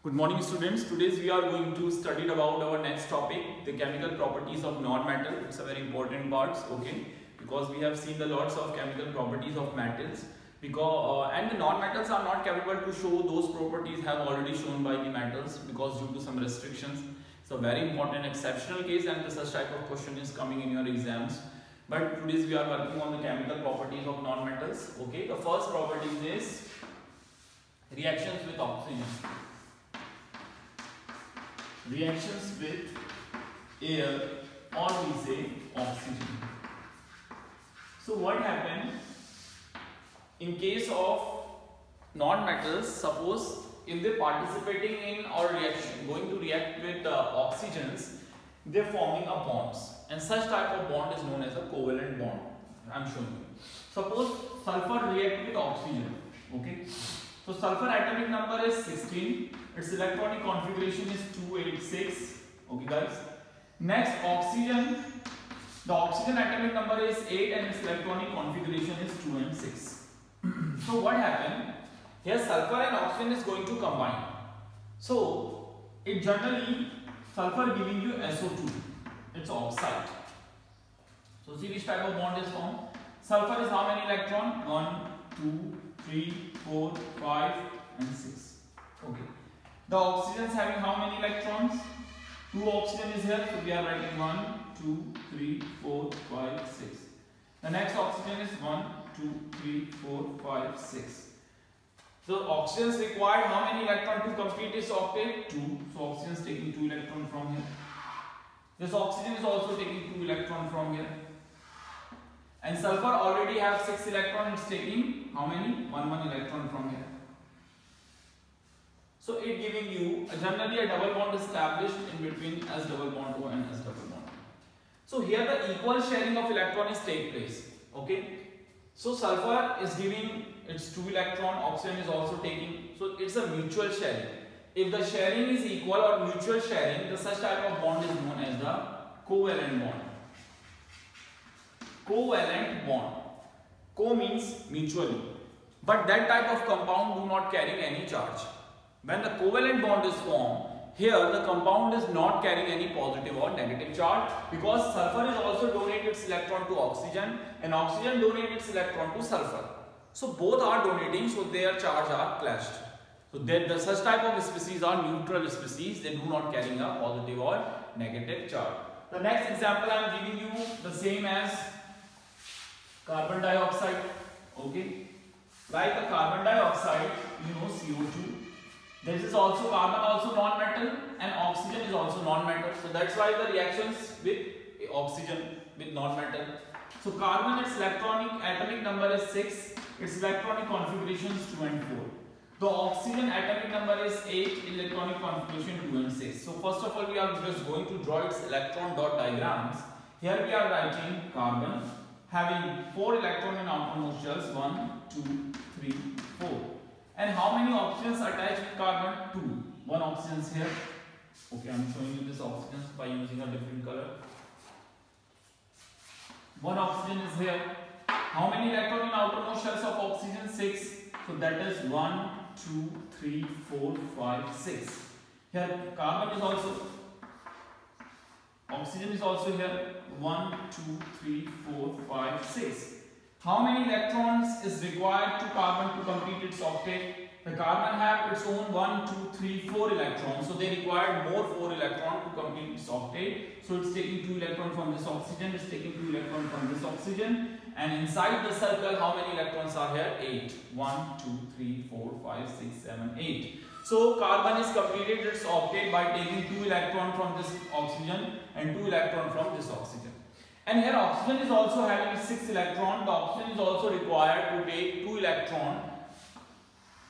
Good morning students. Today we are going to study about our next topic, the chemical properties of non-metal. It's a very important part, okay, because we have seen the lots of chemical properties of metals and the non-metals are not capable to show those properties have already shown by the metals because due to some restrictions. It's a very important exceptional case and such type of question is coming in your exams. But today we are working on the chemical properties of non-metals. Okay, the first property is reactions with oxygen. Reactions with air, or we say oxygen. So what happens in case of non-metals? Suppose if they participating in or going to react with oxygens, they are forming a bonds, and such type of bond is known as a covalent bond. I am showing you. Suppose sulfur react with oxygen. Okay. So sulfur atomic number is 16. Its electronic configuration is 286. Okay guys. Next oxygen. The oxygen atomic number is 8 and its electronic configuration is 2 and 6. So what happened? Here sulfur and oxygen is going to combine. So it generally sulfur giving you SO2. It's oxide. So see which type of bond is formed. Sulfur is how many electron? 1, 2, 3, 4, 5 and 6. Okay. The oxygen is having how many electrons? 2 oxygen is here, so we are writing 1, 2, 3, 4, 5, 6. The next oxygen is 1, 2, 3, 4, 5, 6. So oxygen is required how many electrons to complete this octet? 2. So oxygen is taking 2 electrons from here. This oxygen is also taking 2 electrons from here. And sulfur already have 6 electrons, it's taking how many? 1 electron from here. So it giving you generally a double bond established in between S double bond O and S double bond. So here the equal sharing of electrons take place. Okay. So sulfur is giving its 2 electron, oxygen is also taking. So it's a mutual sharing. If the sharing is equal or mutual sharing, the such type of bond is known as the covalent bond. Covalent bond. Co means mutually. But that type of compound do not carry any charge. When the covalent bond is formed, here the compound is not carrying any positive or negative charge because sulfur is also donating its electron to oxygen and oxygen donates its electron to sulfur. So both are donating, so their charge are clashed. So the such type of species are neutral species, they do not carry a positive or negative charge. The next example I am giving you the same as carbon dioxide. Okay, like a carbon dioxide, you know CO2. This is also carbon also non-metal and oxygen is also non-metal. So that's why the reactions with oxygen with non-metal. So carbon, its electronic atomic number is 6. Its electronic configuration is 2 and 4. The oxygen atomic number is 8. Electronic configuration 2 and 6. So first of all we are just going to draw its electron dot diagrams. Here we are writing carbon having 4 electron in outermost shells. 1, 2, 3, 4. And how many oxygens attached with carbon? 2. 1 oxygen is here. Okay, I am showing you this oxygen by using a different color. 1 oxygen is here. How many electrons in outermost shells of oxygen? 6. So that is 1, 2, 3, 4, 5, 6. Here carbon is also, oxygen is also here. 1, 2, 3, 4, 5, 6. How many electrons is required to carbon to complete its octet? The carbon have its own 1, 2, 3, 4 electrons. So they require more 4 electrons to complete its octet. So it's taking 2 electrons from this oxygen, it's taking 2 electrons from this oxygen. And inside the circle, how many electrons are here? 8. 1, 2, 3, 4, 5, 6, 7, 8. So carbon is completed its octet by taking 2 electrons from this oxygen and 2 electrons from this oxygen. And here oxygen is also having 6 electrons. The oxygen is also required to take 2 electrons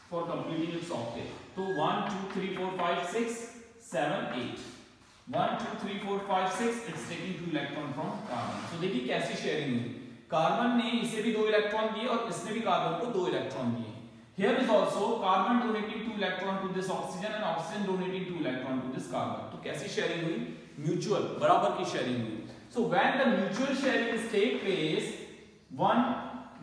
for completing its octet. So 1, 2, 3, 4, 5, 6, 7, 8. 1, 2, 3, 4, 5, 6. It's taking 2 electrons from carbon. So देखिए कैसी sharing हुई. Carbon ने इसे भी 2 electron दिए और इसने भी कार्बन को 2 इलेक्ट्रॉन दिए. Here is also carbon donating 2 electron to this oxygen and oxygen donating 2 electron to this carbon. तो कैसी शेयरिंग हुई? म्यूचुअल, बराबर की शेयरिंग हुई. So when the mutual sharing is take place, 1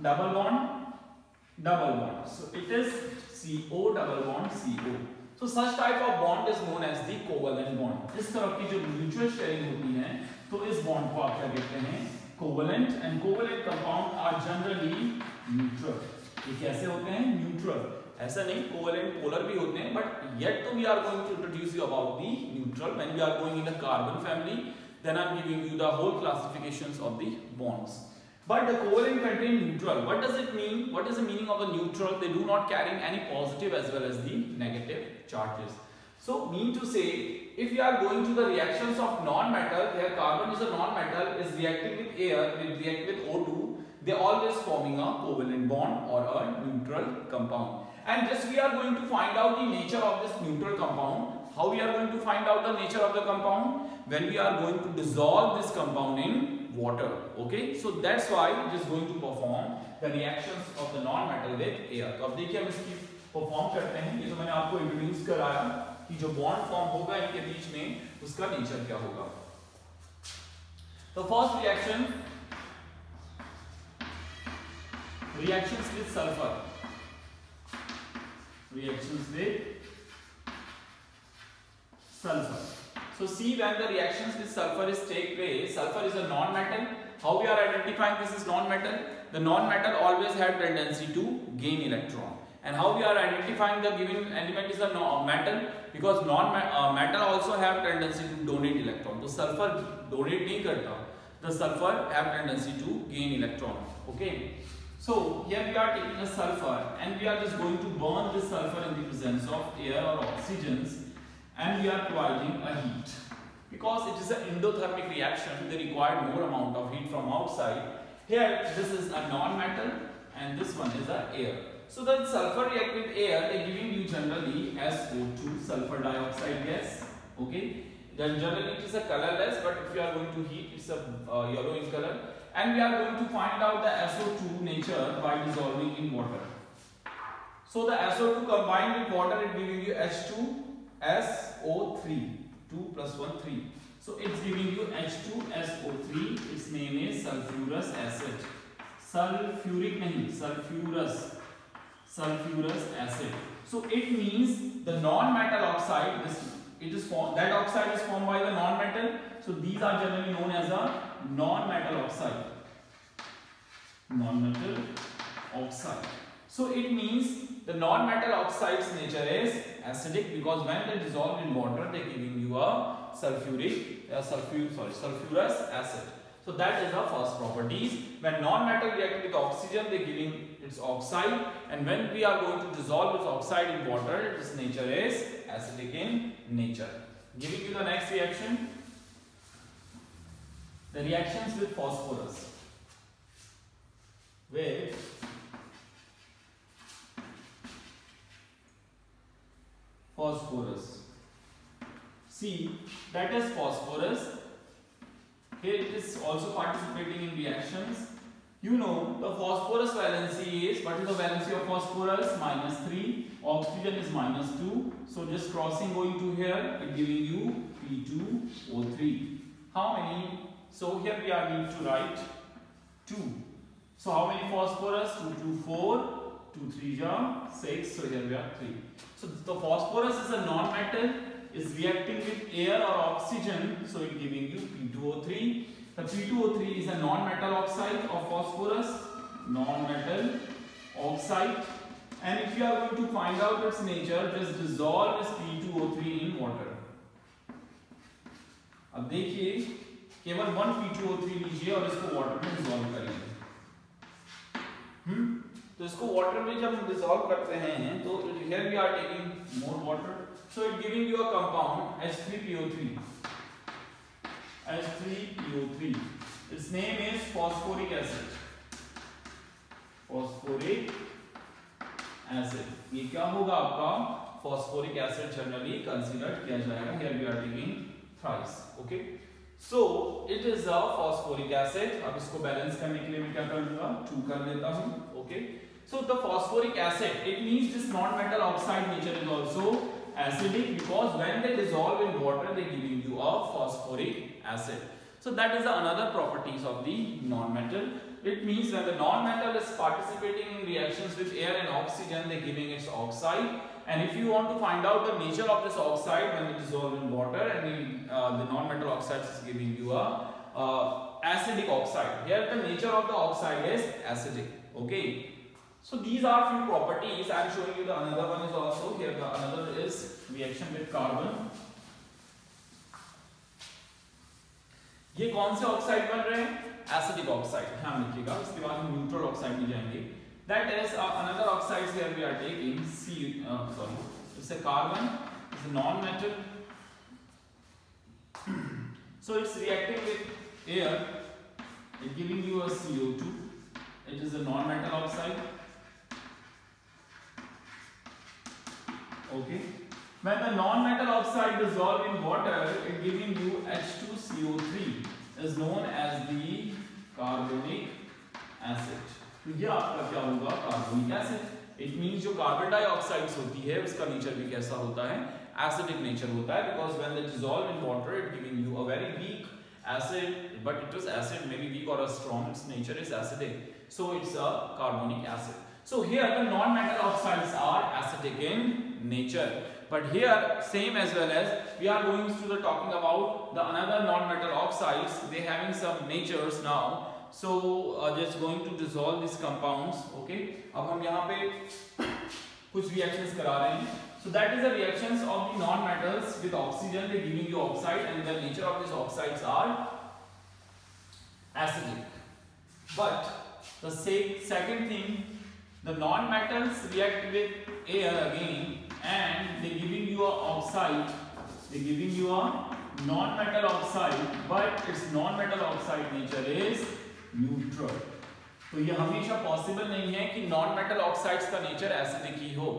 double bond. So it is CO double bond CO. So such type of bond is known as the covalent bond. इस तरह की जो mutual sharing होती है तो इस bond को आप क्या कहते हैं, covalent. And covalent compound are generally neutral. ये कैसे होते हैं, न्यूट्रल. ऐसा नहीं, कोवलेंट पोलर भी होते हैं, बट येट तो we are going to introduce you about the neutral when we are going in the carbon family. Then I am giving you the whole classifications of the bonds. But the covalent contain neutral. What does it mean? What is the meaning of a neutral? They do not carry any positive as well as the negative charges. So mean to say, if you are going to the reactions of non-metal, where carbon is a non-metal, is reacting with air, will react with O2, they always forming a covalent bond or a neutral compound. And just we are going to find out the nature of this neutral compound. How we are going to find out the nature of the compound? When we are going to dissolve this compound in water. Okay, so that's why it is going to perform the reactions of the non-metal with air. तो अब देखिए हम इसकी perform करते हैं. ये तो मैंने आपको इंट्रोड्यूस कराया कि जो बॉन्ड फॉर्म होगा इनके बीच में उसका नेचर क्या होगा. तो first reaction, reactions with sulfur. Reactions with sulfur. So see, when the reactions with sulfur is take place, sulfur is a non-metal. How we are identifying this is non-metal? The non-metal always have tendency to gain electron. And how we are identifying the given element is a metal? Because metal also have tendency to donate electron. So sulfur donate नहीं करता. The sulfur have tendency to gain electron. Okay. So here we are taking a sulfur and we are just going to burn this sulfur in the presence of air or oxygens. And we are providing a heat because it is an endothermic reaction. They require more amount of heat from outside. Here this is a non-metal and this one is a air. So the sulfur react with air, they giving you generally SO2, sulfur dioxide gas. Okay, then generally it is a colorless, but if you are going to heat, it's a yellow in color. And we are going to find out the SO2 nature by dissolving in water. So the SO2 combined with water, it giving you H2 SO3, 2 plus 1 3. So it's giving you H2SO3. Its name is sulfurous acid. Sulfuric nahi, sulfurous acid. So it means the non-metal oxide, that oxide is formed by the non-metal. So these are generally known as a non-metal oxide. Non-metal oxide. So it means the non-metal oxide's nature is acidic because when they dissolve in water, they giving you a sulfurous acid. So that is our first properties. When non-metal react with oxygen, they giving its oxide, and when we are going to dissolve its oxide in water, its nature is acidic in nature. Giving you the next reaction, the reactions with phosphorus. With phosphorus. See, that is phosphorus. Here it is also participating in reactions. You know the phosphorus valency is, what is the valency of phosphorus? -3. Oxygen is -2. So just crossing going to here, it giving you P2O3. How many? So here we are need to write 2. So how many phosphorus? 2 2 4. 2 3 6. So here we are 3. So the phosphorus is a non-metal, is reacting with air or oxygen, so it giving you P2O3. The P2O3 is a non-metal oxide of phosphorus, non-metal oxide. And if you are going to find out its nature, just dissolve this P2O3 in water. अब देखिए, केवल 1 P2O3 लीजिए और इसको water में dissolve करिए. तो इसको वाटर में जब हम डिसॉल्व करते हैं तो here we are taking more water, so it giving you a compound H3PO3. H3PO3. Its name is phosphoric acid. Phosphoric acid. ये क्या होगा आपका? Phosphoric acid generally considered किया जाएगा. Here we are taking thrice. Okay. So it is a phosphoric acid. अब इसको balance करने के लिए मैं क्या कर लूँगा? 2 कर लेता हूँ. Okay. So the phosphoric acid, it means this non-metal oxide nature is also acidic because when they dissolve in water, they giving you a phosphoric acid. So that is another properties of the non-metal. it means when the non-metal is participating in reactions with air and oxygen, they're giving its oxide. And if you want to find out the nature of this oxide when it dissolves in water, and the non-metal oxide is giving you a acidic oxide. Here the nature of the oxide is acidic. Okay. So these are few properties. I am showing you the another one is also here. The another is reaction with carbon. ये कौन से oxide बन रहे हैं? Acidic oxide, ध्यान रखिएगा. इसके बाद हम न्यूट्रल ऑक्साइड में जाएंगे. That is another oxides here we are taking it's a carbon, it's a non-metal. So it's reacting with air, it's giving you a CO2. It is a non-metal oxide. Okay. When the non-metal oxide dissolves in water, it giving you H2CO3 is known as the carbonic acid. तो ये आपका क्या होगा? Carbonic acid. It means जो carbon dioxides होती है उसका nature भी कैसा होता है? एसिडिक नेचर होता है. Because when they dissolve in water it giving you a very weak acid, but it is acid, maybe weak or a strong. Its nature is acidic, so it's a carbonic acid. So here the non-metal oxides are acidic in nature, but here same as well as we are going to the talking about the another non-metal oxides. They having some natures now. So just going to dissolve these compounds. Okay, अब हम यहाँ पे कुछ reactions करा रहे हैं. So that is the reactions of the non-metals with oxygen. They giving you oxide, and the nature of these oxides are acidic. But the second thing, the non-metals react with air again, and they giving you a oxide. They giving you a non-metal oxide, but its non-metal oxide nature is neutral. तो ये हमेशा possible नहीं है कि non metal oxides का nature acidic ही हो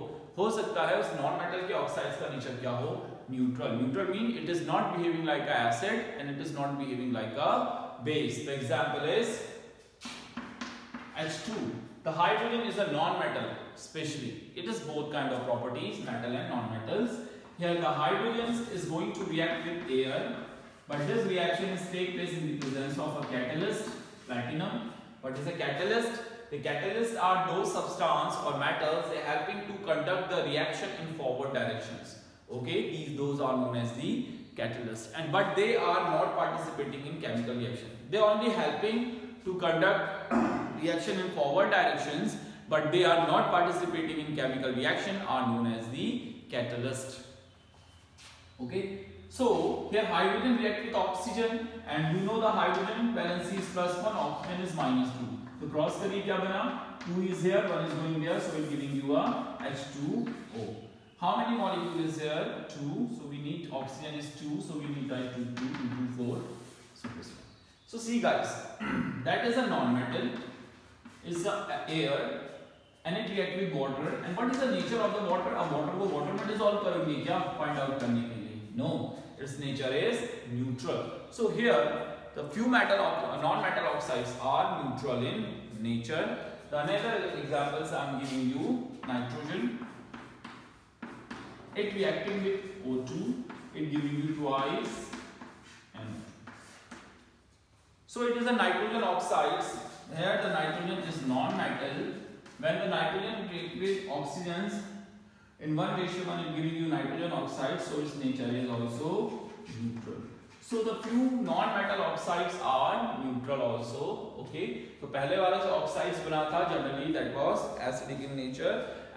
सकता है उस नॉन मेटल के ऑक्साइड्स का नेचर क्या हो? Neutral. Neutral mean it is not behaving like a acid and it is not behaving like a base. The example is H2. The hydrogen is a non-metal, especially. It is both kind of properties, metal and non-metals. Here the hydrogen is going to react with air, but this reaction is take place in the presence of a catalyst, platinum. What is a catalyst? The catalysts are those substances or metals they helping to conduct the reaction in forward directions. Okay, those are known as the catalysts, and but they are not participating in chemical reaction. They are only helping to conduct reaction in forward directions, but they are not participating in chemical reaction, are known as the catalyst. Okay, so here hydrogen react with oxygen, and you know the hydrogen valency is +1, oxygen is -2. तो cross करिए क्या बना? 2 is here, 1 is going there, so it's giving you a H2O. How many molecules is here? 2. So we need oxygen is 2, so we need type 2, 2, 2, 4. So this one. So see guys, that is a non-metal, is the air, and it react with water. And what is the nature of the water? अब water को water में dissolve करेंगे क्या? Find out करने के लिए? No, its nature is neutral. So here the few non-metal oxides are neutral in nature. The another examples I am giving you: nitrogen. It reacting with O2, it giving you twice NO2. So it is a nitrogen oxides. Here the nitrogen is non-metal. When the nitrogen react with oxygens in 1:1, it giving you nitrogen oxide. So its nature is also neutral. So the few non-metal oxides are neutral also. Okay, तो पहले वाला जो oxides बना था generally that was acidic in nature,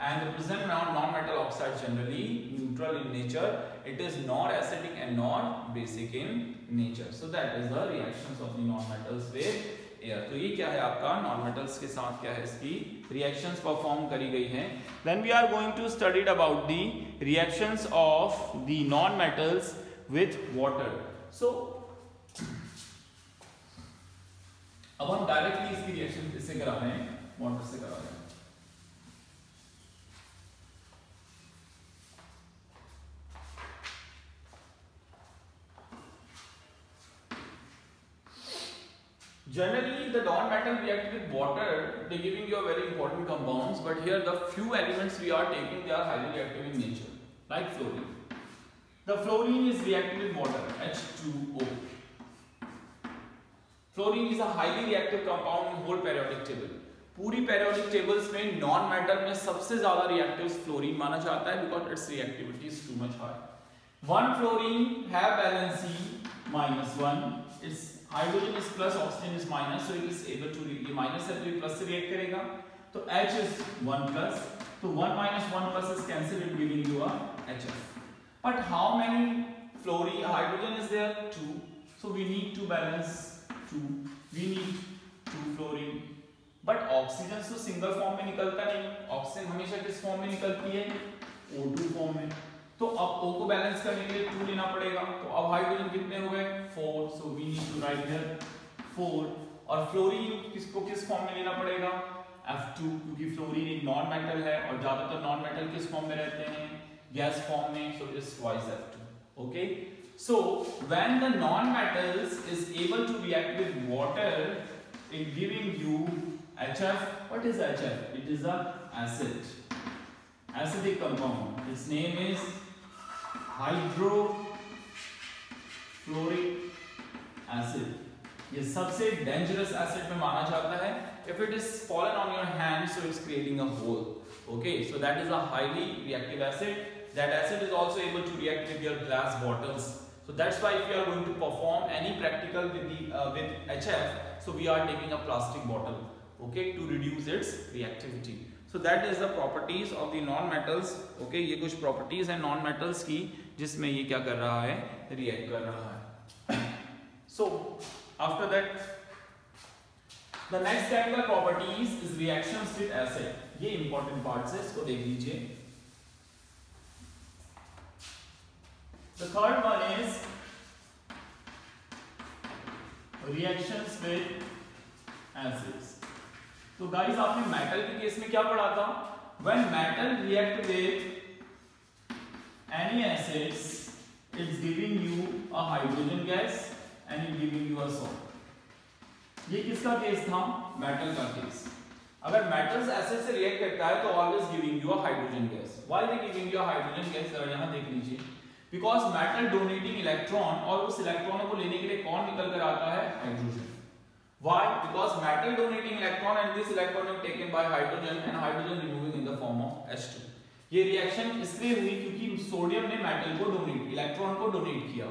and the present non-metal oxides generally neutral in nature. It is not acidic and not basic in nature. So that is the reactions of the non-metals with air. तो ये क्या है आपका non-metals के साथ क्या है इसकी reactions perform करी गई हैं. Then we are going to study about the reactions of the non-metals with water. So अब हम डायरेक्टली इसकी रिएक्शन किससे करा रहे हैं? वाटर से करा रहे हैं. Generally the non-metal react with water, they giving you a very important compounds, but here the few elements we are taking, they are highly reactive in nature, like fluorine. The fluorine is reacting with water, H2O. Fluorine is a highly reactive compound in whole periodic table. पूरी periodic tables में non metal में सबसे ज्यादा reactive fluorine माना जाता है because its reactivity is too much high. One fluorine have valency -1, its hydrogen is plus, oxygen is minus, so it is able to, ये minus है तो ये प्लस से रिएक्ट करेगा, तो H इज 1 प्लस, तो 1 minus 1 plus is cancelled, it giving you a HF. But how many fluorine hydrogen is there? 2. So we need to balance 2. We need 2 fluorine. But oxygen तो single form में निकलता नहीं, oxygen हमेशा किस form में निकलती है? O2 फॉर्म में। तो अब O को बैलेंस करने के लिए 2 लेना पड़ेगा, तो अब हाइड्रोजन कितने हो गए? 4. So we need to write here 4. और फ्लोरीन किसको किस फॉर्म में लेना पड़ेगा? F2, क्योंकि फ्लोरीन एक नॉन मेटल है और ज्यादातर नॉन मेटल किस फॉर्म में रहते हैं? गैस फॉर्म में, so it's twice F2. Okay, so when the non-metals is able to react with water in giving you HF. What is HF? It is a acid, acidic compound. Its name is hydrofluoric acid. ये सबसे dangerous acid में माना जाता है. If it is fallen on your hand, so it's creating a hole. Okay, so that is a highly reactive acid. That acid is also able to react with your glass bottles. So that's why if you are going to perform any practical with the with HF, so we are taking a plastic bottle, okay, to reduce its reactivity. So that is the properties of the non-metals. Okay, ये कुछ properties हैं non-metals की जिसमें ये क्या कर रहा है? React कर रहा है. So after that, the next chemical properties is reactions with acid. ये important parts है, इसको देख लीजिए. The third one is reactions with acids. तो guys आपने metal के केस में क्या पढ़ा था? When metal react with any acids, it's giving you a hydrogen gas and it giving you a salt. ये किसका केस था? मेटल का केस. अगर मेटल्स एसिड से रिएक्ट करता है तो always giving you a hydrogen gas. Why they giving you a hydrogen gas? जरा यहां देख लीजिए. बिकॉज मेटल डोनेटिंग इलेक्ट्रॉन, और उस इलेक्ट्रॉनों को लेने के लिए कौन निकल कर आता है? Hydrogen. Why? Because metal donating electron and this electron is taken by hydrogen and hydrogen removing in the form of H2. ये रिएक्शन इसलिए हुई क्योंकि सोडियम ने मेटल को डोनेट, इलेक्ट्रॉन को डोनेट किया.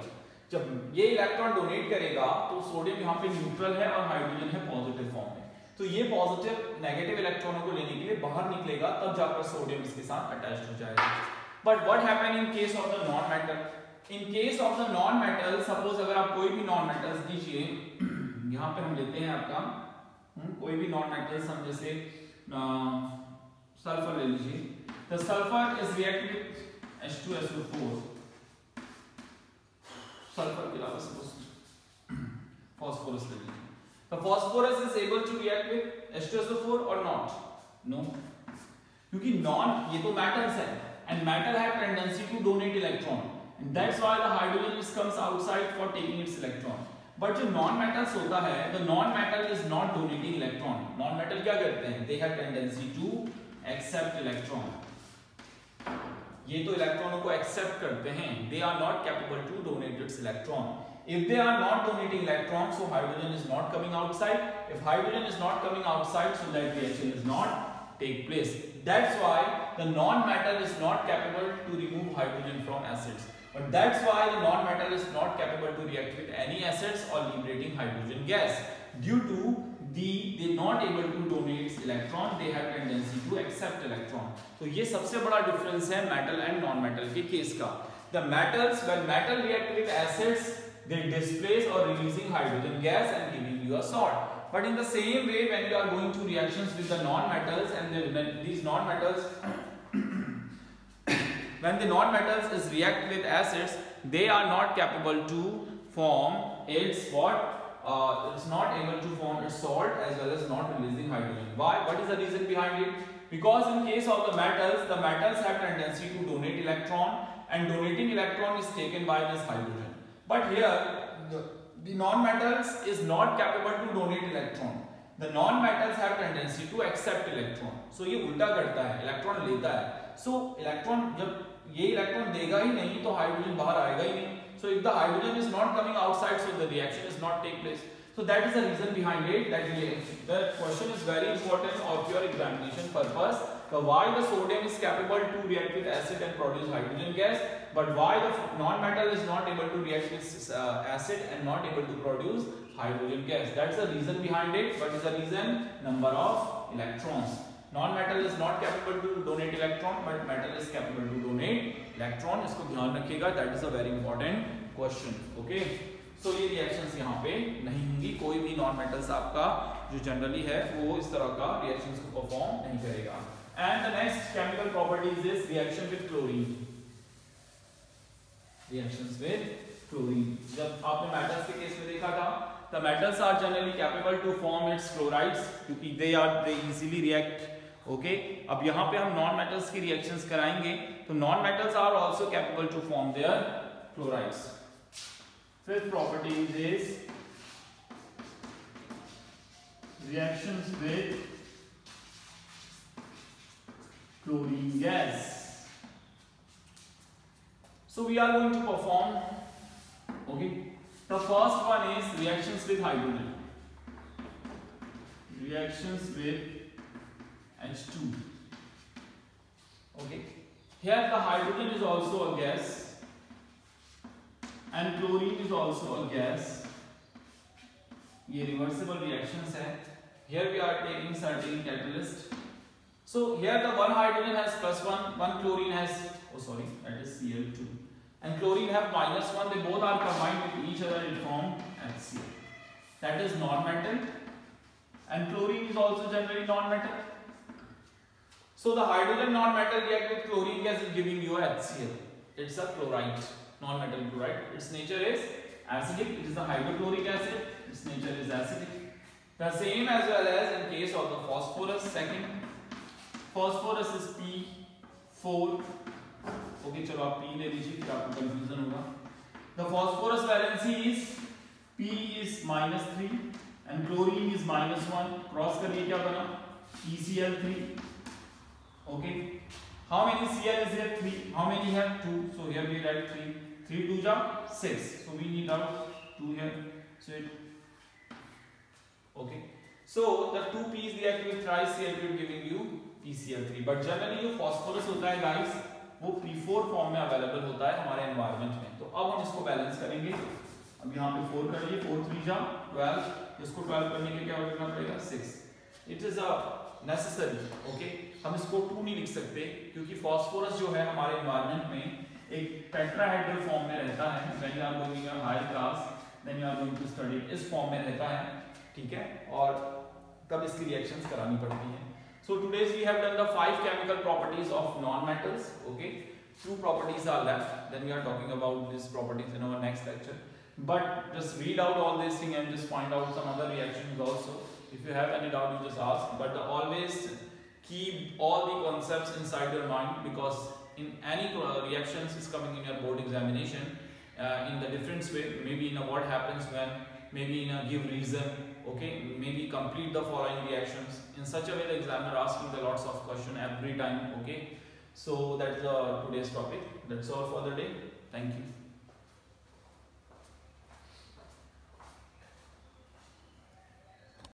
जब ये इलेक्ट्रॉन डोनेट करेगा तो सोडियम यहाँ पे न्यूट्रल है और हाइड्रोजन है पॉजिटिव फॉर्म में, तो ये पॉजिटिव नेगेटिव इलेक्ट्रॉनों को लेने के लिए बाहर निकलेगा, तब जाकर सोडियम इसके साथ अटैच्ड हो जाएगा. But what happen in case of the non metal? In case of the non metal, suppose अगर आप कोई भी नॉन मेटल्स दीजिए, यहाँ पे हम लेते हैं आपका कोई भी नॉन मेटल्स, हम जैसे सल्फर ले लीजिए. The sulphur is react with H2SO4. Sulphur के अलावा सपोज फास्फोरस ले लीजिए. The phosphorus is able to react with H2SO4 or not? No. क्योंकि non, ये तो metals है and metal have tendency to donate electron. And that's why the hydrogen comes outside for taking its electron. But जो non-metals होता है, the non-metal is not donating electron. Non-metal क्या करते हैं? They have tendency to accept electron. ये तो इलेक्ट्रॉनों को एक्सेप्ट करते हैं. They are not capable to donate its electron. If they are not donating electrons, so hydrogen is not coming outside. If hydrogen is not coming outside, so that reaction is not take place. That's why the non-metal is not capable to remove hydrogen from acids. But that's why the non-metal is not capable to react with any acids or liberating hydrogen gas. Due to they not able to donate electron, they have tendency to accept electron. तो ये सबसे बड़ा difference है metal and non-metal के case का. The metals, when metal react with acids, they displace or releasing hydrogen gas and giving you a salt. But in the same way, when you are going to reactions with the non-metals and when these non-metals when the non-metals is react with acids, they are not capable to form its what? It's not able to form its salt as well as not releasing hydrogen. Why? What is the reason behind it? Because in case of the metals have tendency to donate electron, and donating electron is taken by this hydrogen. But here, the non-metals is not capable to donate electron. The non-metals have tendency to accept electron. So ये उल्टा करता है, electron लेता है. So electron जब ये electron देगा ही नहीं तो हाइड्रोजन बाहर आएगा ही नहीं. So if the hydrogen is not coming outside, so the reaction is not take place. So that is the reason behind it, that the question is very important of your examination purpose. So why the sodium is capable to react with acid and produce hydrogen gas, but why the non-metal is not able to react with acid and not able to produce hydrogen gas. That's the reason behind it. What is the reason? Number of electrons. Non-metal is not capable to donate electron, but metal is capable to donate electron. इसको ध्यान रखिएगा. That is a very important question. Okay. So ये reactions यहाँ पे नहीं होंगी. कोई भी non-metals आपका जो generally है वो इस तरह का reactions को perform नहीं करेगा. And the next chemical property is this reaction with chlorine. Reactions with chlorine. जब आपने metals के केस में देखा था, the metals are generally capable to form its chlorides क्योंकि they easily react. Okay. अब यहाँ पे हम non metals की reactions कराएंगे, तो non metals are also capable to form their chlorides. Fifth property is reactions with chlorine gas. So we are going to perform. Okay. The first one is reactions with hydrogen. Reactions with H2. Okay. Here the hydrogen is also a gas and chlorine is also a gas. ये reversible reactions है. Here we are taking certain catalyst. So here the one hydrogen has +1, one chlorine has that is Cl2, and chlorine have -1. They both are combined with each other and form HCl. That is non-metal, and chlorine is also generally non-metal. So the hydrogen non-metal react with chlorine gas is giving you HCl. It's a chloride, non-metal chloride. Its nature is acidic. It is a hydrochloric acid. Its nature is acidic. The same as well as in case of the phosphorus. Second, phosphorus is P4. Okay, चलो आप P ले लीजिए, फिर आपको confusion होगा. The phosphorus valency is P is -3 and chlorine is -1. Cross करिए क्या बना? PCl3. Okay. How many Cl is here? 3. How many have 2? So here we write 3. 3 2 ja 6. So we need out 2 here. So it. Okay. So the 2 P's react with TriCl2 giving you PCl3. But generally जो phosphorus होता है guys, वो P4 form में available होता है हमारे environment में. तो अब हम इसको बैलेंस करेंगे. अब यहाँ पे 4 करिए. 4 3 जा 12. इसको 12 करने के लिए क्या करना पड़ेगा? 6. It is a necessary. Okay. हम इसको 2 नहीं लिख सकते क्योंकि फॉस्फोरस जो है हमारे एनवायरनमेंट में एक टेट्राहेड्रल फॉर्म में रहता है. When you are going in higher class then you are going to study इस फॉर्म में रहता है. ठीक है. और तब इसकी रिएक्शंस करानी पड़ती हैं. So today's we have done the 5 chemical properties of non metals. Okay. 2 properties are left. Then we are talking about these properties in our next lecture. But just read out all this thing and just find out some other reactions also. If you have any doubt, you just ask. But always keep all the concepts inside your mind, because in any reactions is coming in your board examination in the different way. Maybe in a what happens when, maybe in a give reason. Okay, maybe complete the following reactions. In such a way the examiner asking the lots of question every time. Okay, so that's the today's topic. That's all for the day. Thank you.